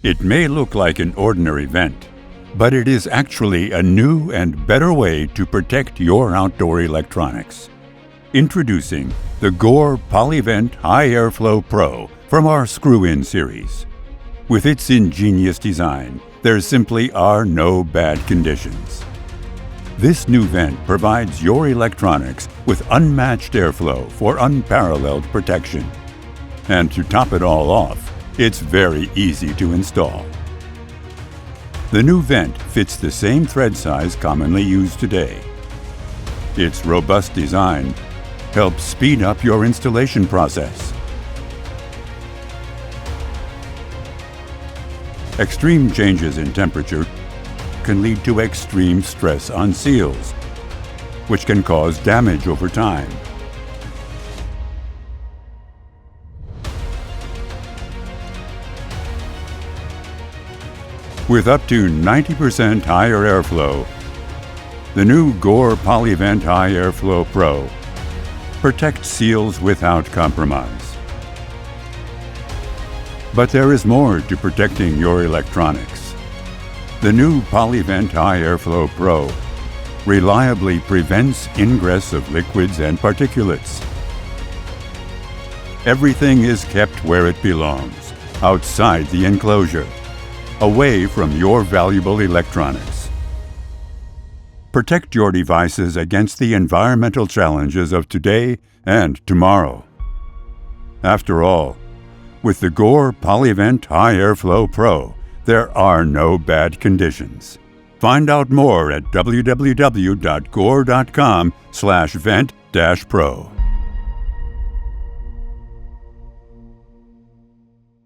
It may look like an ordinary vent, but it is actually a new and better way to protect your outdoor electronics. Introducing the GORE PolyVent High Airflow Pro from our screw-in series. With its ingenious design, there simply are no bad conditions. This new vent provides your electronics with unmatched airflow for unparalleled protection. And to top it all off, it's very easy to install. The new vent fits the same thread size commonly used today. Its robust design helps speed up your installation process. Extreme changes in temperature can lead to extreme stress on seals, which can cause damage over time. With up to 90% higher airflow, the new GORE PolyVent High Airflow Pro protects seals without compromise. But there is more to protecting your electronics. The new PolyVent High Airflow Pro reliably prevents ingress of liquids and particulates. Everything is kept where it belongs, outside the enclosure, away from your valuable electronics. Protect your devices against the environmental challenges of today and tomorrow. After all, with the GORE PolyVent High Airflow Pro, there are no bad conditions. Find out more at www.gore.com/vent-pro.